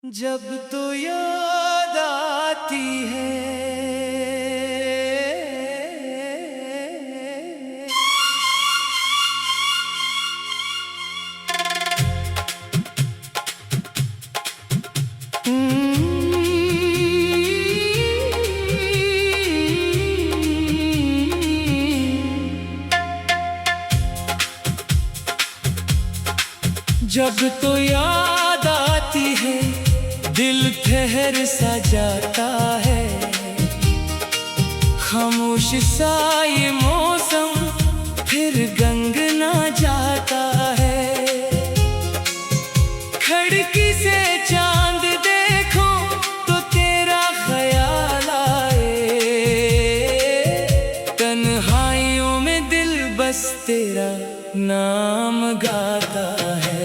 जब तो याद आती है जब तो याद आती है दिल ठहर सा जाता है। खामोश सा ये मौसम फिर गंगना जाता है। खिड़की से चांद देखो तो तेरा ख्याल आए। तन्हाइयों में दिल बस तेरा नाम गाता है।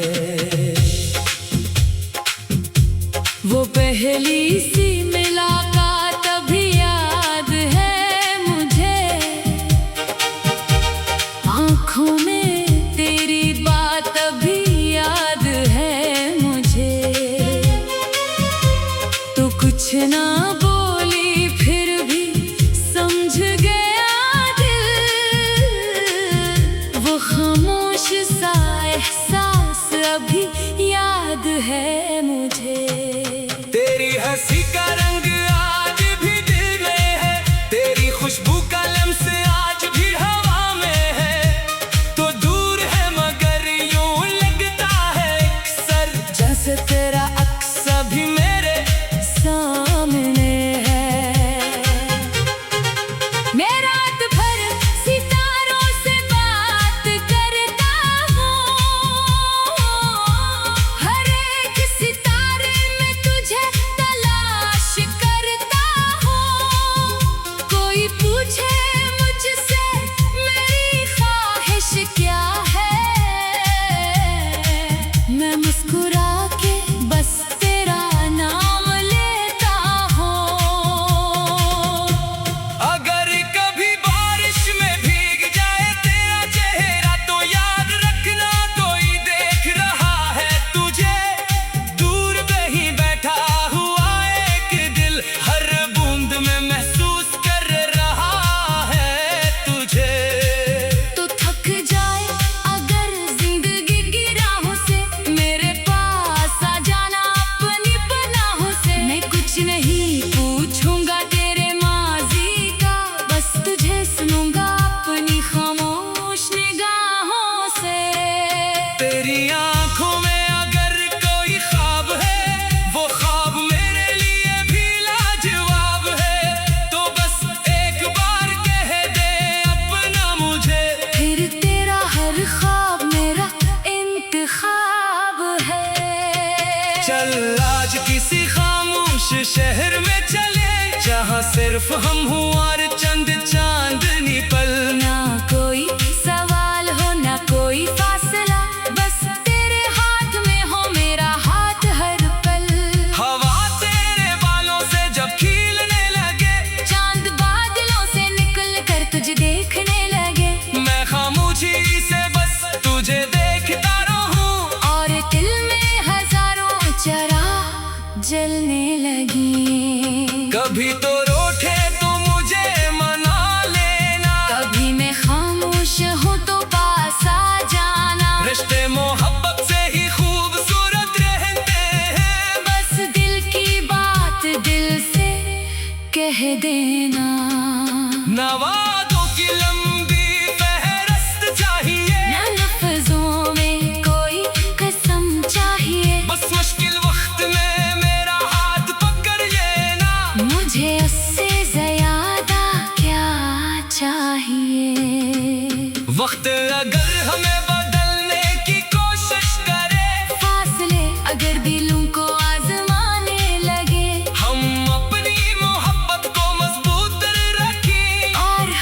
वो पहली सी मुलाकात अभी याद है मुझे। आँखों में तेरी बात अभी याद है मुझे। तो कुछ ना बोली फिर भी समझ गया दिल। वो खामोश सा एहसास अभी याद है मुझे। तेरी हंसी का रंग आज भी दिल में है। तेरी खुशबू का लम्स आज भी हवा में है। तो दूर है मगर यूं लगता है अक्सर जैसे तेरा अक्स भी मेरे सामने है। मैं रात भर सितारों से बात करता हूँ। हर एक सितारे में तुझे तलाश करता हूँ। कोई पूछे मुझसे मेरी ख्वाहिश क्या है। मैं मुस्कुरा के बस तेरा नाम लेता हूँ। अगर कभी बारिश में भीग जाए तेरा चेहरा तो याद रखना कोई देख रहा है तुझे। दूर कहीं बैठा हुआ एक दिल हर बूंद में महसूस कर रहा है तुझे। तो थक जाए अगर जिंदगी की राहों से मेरे पास आ जाना अपनी पनाहों से। मैं कुछ नहीं पूछूंगा तेरे माजी का बस तुझे सुनूंगा अपनी खामोश निगाहों से। तेरी आंखों में अगर कोई ख्वाब है वो ख्वाब मेरे लिए भी लाजवाब है। तो बस एक बार कह दे अपना मुझे। फिर तेरा हर ख्वाब मेरा इंतखाब है। चल आज किसी खामोश शहर में चले जहाँ सिर्फ हम हों और चंद चांदनी पल। ना कोई सवाल हो ना कोई फासला बस तेरे हाथ में हो मेरा हाथ हर पल। हवा तेरे बालों से जब खिलने लगे चांद बादलों से निकल कर तुझे देखने लगे। मैं खामोशी से बस तुझे देखता रहूं और दिल में हजारों चिराग जलने लगी। कभी तो रूठे तो मुझे मना लेना। कभी मैं खामोश हूँ तो पास आ जाना। रिश्ते मोहब्बत से ही खूबसूरत रहते हैं। बस दिल की बात दिल से कह देना। ना वादों की लंबी फहरिस्त चाहिए ना लफ्जों में कोई कसम चाहिए। बस मुश्किल वक्त में मेरा हाथ पकड़ लेना। मुझे उससे ज्यादा क्या चाहिए। वक्त अगर हमें बदलने की कोशिश करे फासले अगर दिलों को आजमाने लगे। हम अपनी मोहब्बत को मजबूत रखें और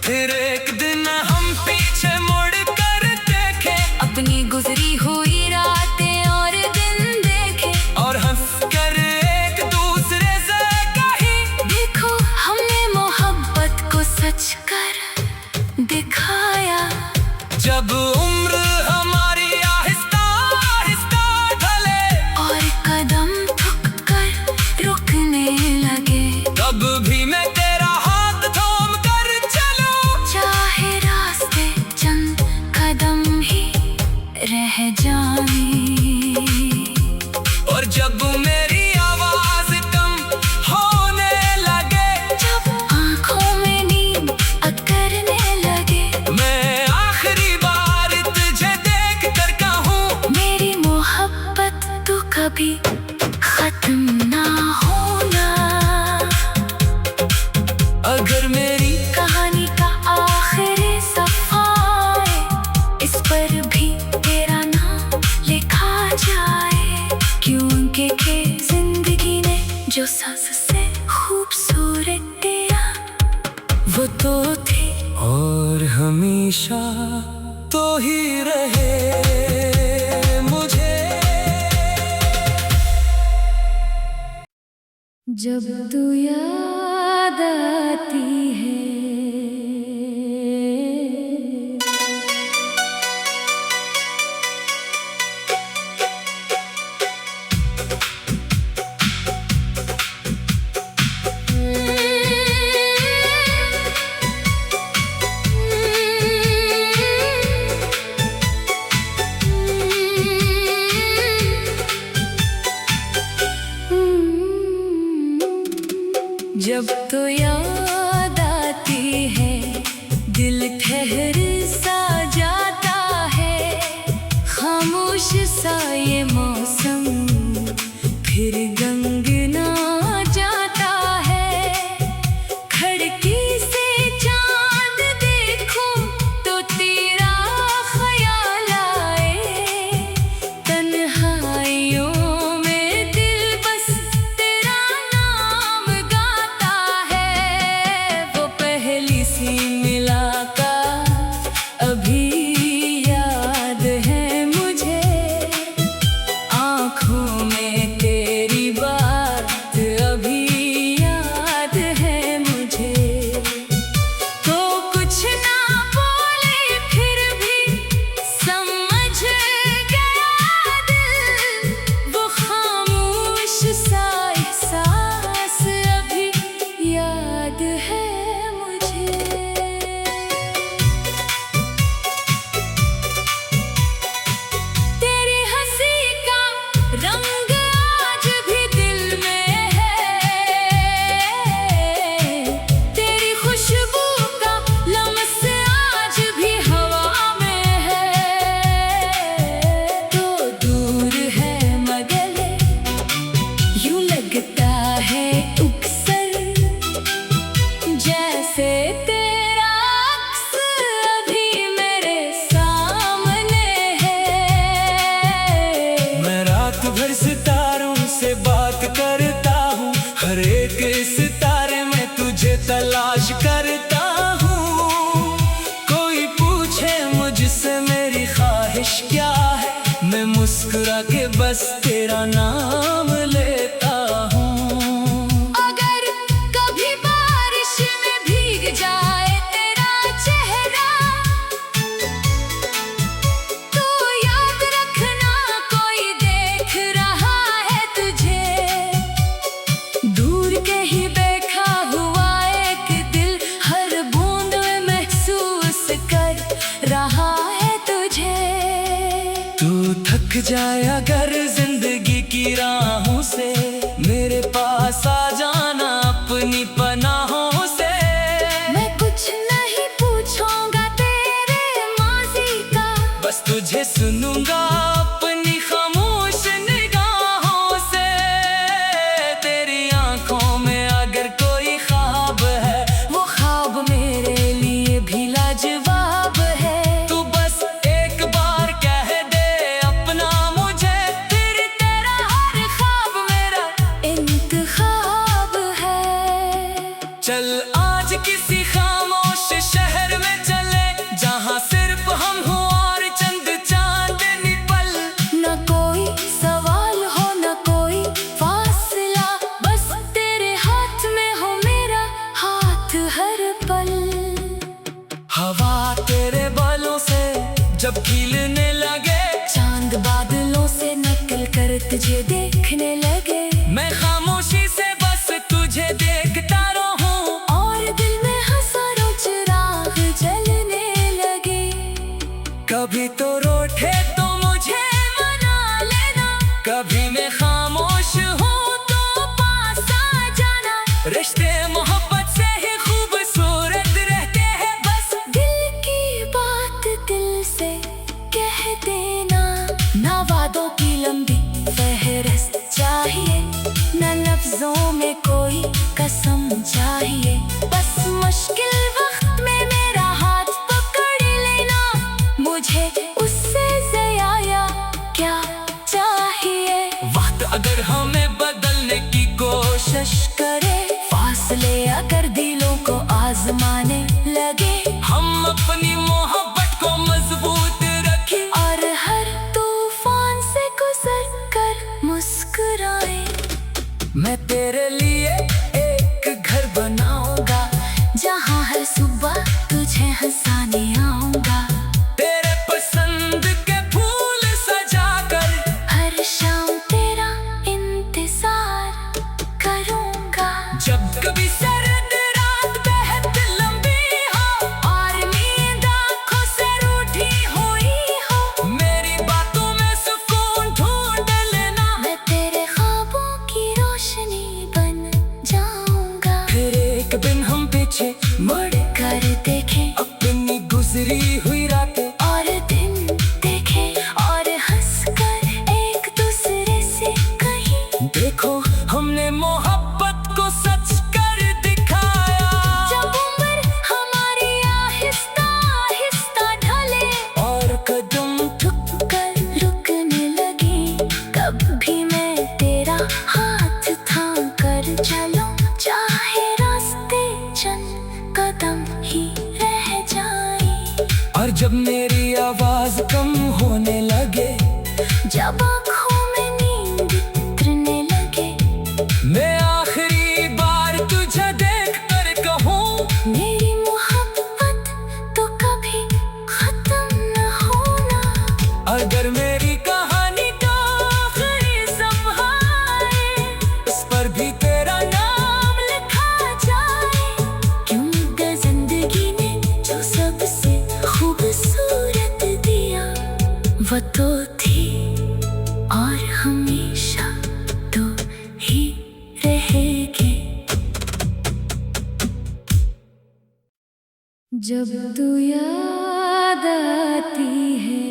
फिर एक दिन हम पीछे मुड़ कर देखे, अपनी गुजरी हुई रातें और दिन देखे, और हंस कर एक दूसरे से कही, देखो हमने मोहब्बत को सच कर दिखाया। जब उम्र हमारी आहिस्ता आहिस्ता ढले और कदम थक कर रुकने लगे, तब भी मैं तेरा हाथ थाम कर चलूं, चाहे रास्ते चंद कदम ही रह जाए। और जब मेरी आवाज कम होने लगे, जब आंखों में नींद अकरने लगे, मैं आखिरी बार तुझे देख कर कहूं, मेरी मोहब्बत तू कभी खत्म ना होना। अगर मेरी कहानी का आखिरी सफा है, इस पर भी तेरा नाम लिखा जाए, क्योंकि के जिंदगी ने जो सबसे खूबसूरत दिया वो तो थी और हमेशा तो ही रहे मुझे। जब तू याद आती है, जब तो याद आती है, दिल ठहर सा जाता है, खामोश सा ये मौसम फिर गंगना जाता है। खिड़की से चांद देखो तो तेरा ख्याल आए, तन्हाइयों में दिल बस तेरा नाम गाता है। वो पहली सी मुलाकात अभी याद है मुझे, आँखों में तेरी बात अभी याद है मुझे। तो कुछ ना बोले फिर भी समझ गया दिल, वो खामोश सा एहसास अभी याद है मुझे। तेरी हंसी का रंग आज भी दिल में है, तेरी खुशबू का लम्स आज भी हवा में है। तो दूर है मगर यूं लगता है उकसर, जैसे तेरा अक्स अभी मेरे सामने है। मैं रात भर सितारों से बात करता हूँ, हर एक सितारे में तुझे तलाश करता हूँ। कोई पूछे मुझसे मेरी ख्वाहिश क्या है, मैं मुस्कुरा के बस तेरा नाम लेता हूँ। अगर कभी बारिश में भीग जाए तेरा चेहरा, तो याद रखना कोई देख रहा है तुझे। दूर कहीं बैठा हुआ एक दिल हर बूंद में महसूस कर रहा है तुझे। तू थक जाए अगर जिंदगी की राहों से, मेरे पास आ जाना अपनी पनाहों से। मैं कुछ नहीं पूछूंगा तेरे माजी का, बस तुझे सुनूंगा अपनी खामोश निगाहों से। तेरी आंखों में अगर कोई ख्वाब है, वो ख्वाब मेरे लिए भी लाजवाब है। तू बस एक बार कह दे अपना मुझे, फिर तेरा हर जब खिलने लगे, चांद बादलों से नकल कर तुझे देखने लगे। मैं खामोशी से बस तुझे देखता रहूं, और दिल में हजारों चिराग जलने लगे। कभी तो रूठे तो मुझे मना लेना, कभी मैं खामोश हूँ तो पास आ जाना। रिश्ते मोहब्बत से ही खूबसूरत रहते हैं, बस दिल की बात दिल से कह देना। ना वादों की लंबी फहरिस्त चाहिए, न लफ्जों में कोई कसम चाहिए। बस मुश्किल वक्त में मेरा हाथ पकड़ लेना, मुझे उससे ज़्यादा क्या चाहिए। वक्त अगर हमें बदलने की कोशिश करे, फासले अगर दिलों को आजमाने लगे, हम अपनी मोहब्बत को मजबूत रखें और हर तूफान से गुजर कर मुस्कुराए। मैं तेरे लिए एक घर बनाऊंगा, जहाँ हर सुबह तुझे हंसाने आऊंगा। तेरे पसंद के फूल सजाकर हर शाम तेरा इंतजार करूंगा। जब कभी सर्द रात बेहद लंबी हो और नींद आंखों से रूठी हुई हो, मेरी बातों में सुकून ढूंढ लेना। मैं तेरे ख्वाबों की रोशनी बन जाऊंगा। फिर एक दिन हम पीछे मुड़ कर देखें अपनी गुजरी हुई रातें और दिन देखें, और हंसकर एक दूसरे से कहीं, देखो हमने मोहब्बत को सच कर दिखाया। जब उम्र हमारी आहिस्ता आहिस्ता ढले और कदम ठुक कर रुकने लगे, कभी मैं तेरा हाथ थाम कर चलूं, चाहे रास्ते चंद कदम ही रह जाए। और जब मेरी आवाज कम होने लगे, जब आँखों में नींद उतरने लगे, मैं आखिरी बार तुझे देख कर कहूँ, मेरी मोहब्बत तो कभी खत्म न होना। अगर मेरी कहानी का आखिरी संभाले, उस पर भी तेरा नाम लिखा जाए। क्योंकि जिंदगी ने जो सबसे खूबसूरत दिया, वो तो थी और हमेशा तो ही रहेगी। जब तू याद आती है,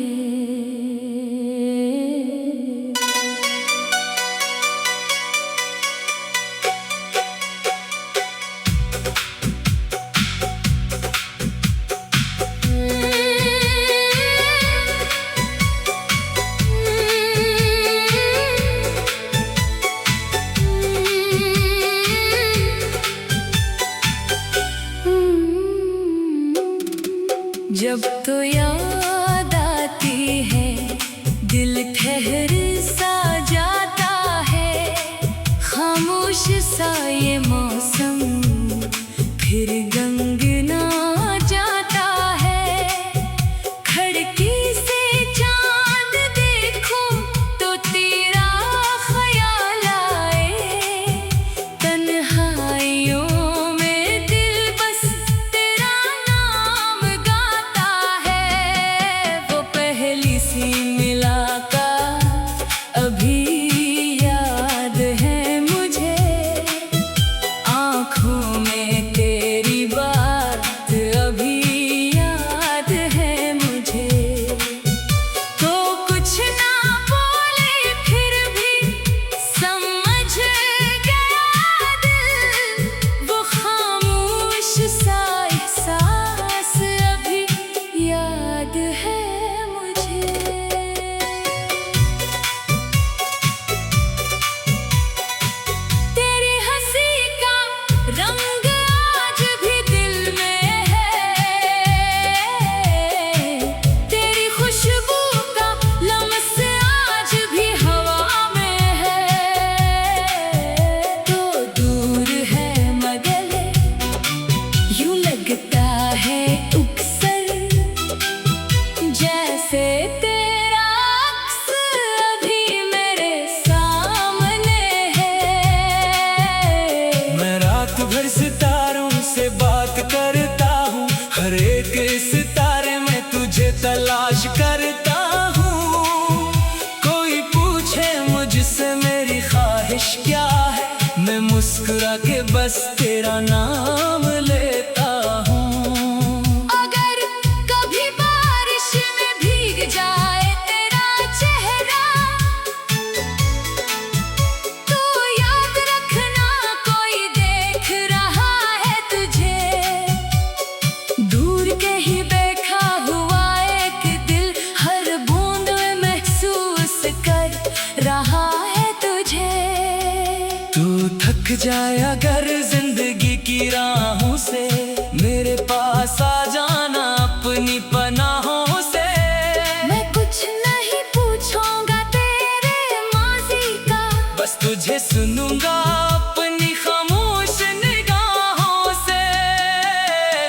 जब तो याद आती है, दिल ठहर सा जाता है। खामोश सा ये मौसम फिर गंगना जाता है। खिड़की से चांद देखूं तो तेरा ख्याल आए। तन्हाइयों में दिल बस तेरा नाम गाता है। वो पहली सी मुलाकात अभी याद है मुझे। सितारे में तुझे तलाश करता हूँ। कोई पूछे मुझसे मेरी ख्वाहिश क्या है, मैं मुस्कुरा के बस तेरा नाम लेता हूँ। अगर कभी बारिश में भीग जाए तेरा चेहरा, तो याद रखना कोई देख रहा है तुझे। दूर कहीं देखा हुआ एक दिल हर बूंद में महसूस कर रहा है तुझे। तू थक जाए अगर जिंदगी की राहों से, मेरे पास आ जाना अपनी पनाहों से। मैं कुछ नहीं पूछूंगा तेरे माजी का, बस तुझे सुनूंगा अपनी खामोश निगाहों से।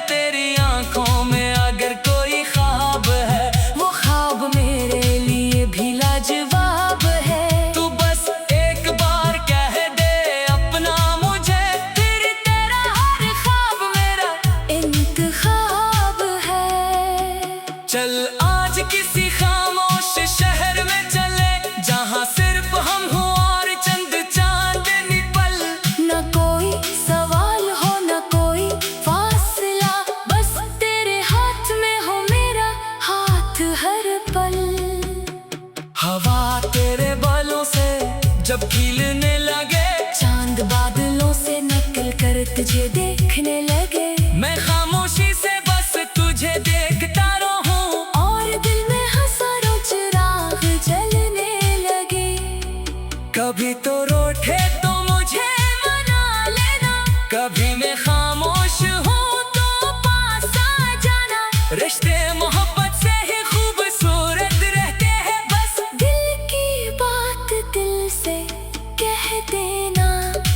तेरी आंखों में अगर कोई ख्वाब है, वो ख्वाब मेरे लिए भी लाजवाब है। तू बस एक बार कह दे अपना मुझे, फिर तेरा हर ख्वाब मेरा इंतखाब है। चल आज किसी खामोश शहर में चले, जहाँ सिर्फ हम हो और चंद चांदनी पल। न कोई सवाल हो न कोई फासला, बस तेरे हाथ में हो मेरा हाथ हर पल। हवा तेरे बालों से जब खिलने लगे, चांद बादलों से नकल कर तुझे देखने लगे। मैं खामोशी से बस तुझे देखता रहूं। और दिल में हजारों चिराग जलने लगे। कभी तो रोठे तो मुझे मना लेना, कभी मैं खामोश हूँ तो पास आ जाना। रिश्ते मोहब्बत से ही खूबसूरत रहते हैं, बस दिल की बात दिल से कह देना।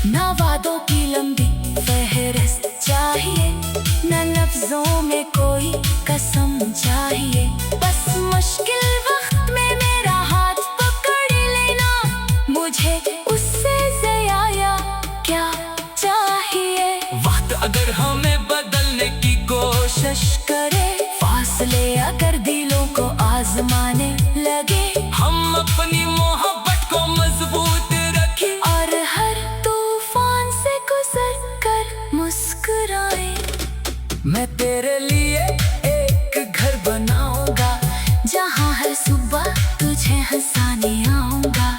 ना वादों की लंबी फहरिस्त चाहिए, न लफ्जों में कोई कसम चाहिए। बस मुश्किल वक्त में मेरा हाथ पकड़ लेना, मुझे उससे ज़्यादा क्या चाहिए। वक्त अगर हमें बदलने की कोशिश करे, फासले अगर दिलों को आजमाने लगे, हम अपनी मोहब्बत को मजबूत रखें। और हर तूफान से गुजर कर मुस्कुराए। मैं तेरे लिए एक घर बनाऊंगा, जहाँ हर सुबह तुझे हंसाने आऊंगा।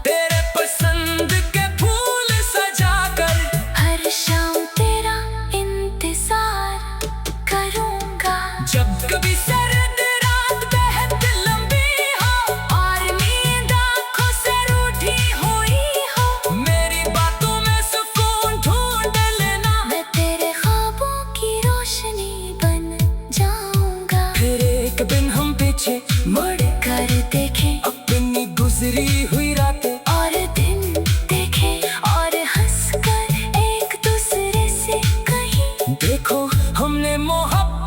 तेरे पसंद के फूल सजाकर, हर शाम तेरा इंतजार करूंगा। जब कभी सर्द रात बेहद लंबी हो और नींद आंखों से रूठी हुई हो, मेरी बातों में सुकून ढूंढ लेना। मैं तेरे ख्वाबों की रोशनी बन जाऊंगा। फिर एक दिन हम पीछे मुड़ कर देखें अपनी गुजरी हुई रातें, और दिन देखें और हंसकर एक दूसरे से कहीं। देखो हमने मोहब्बत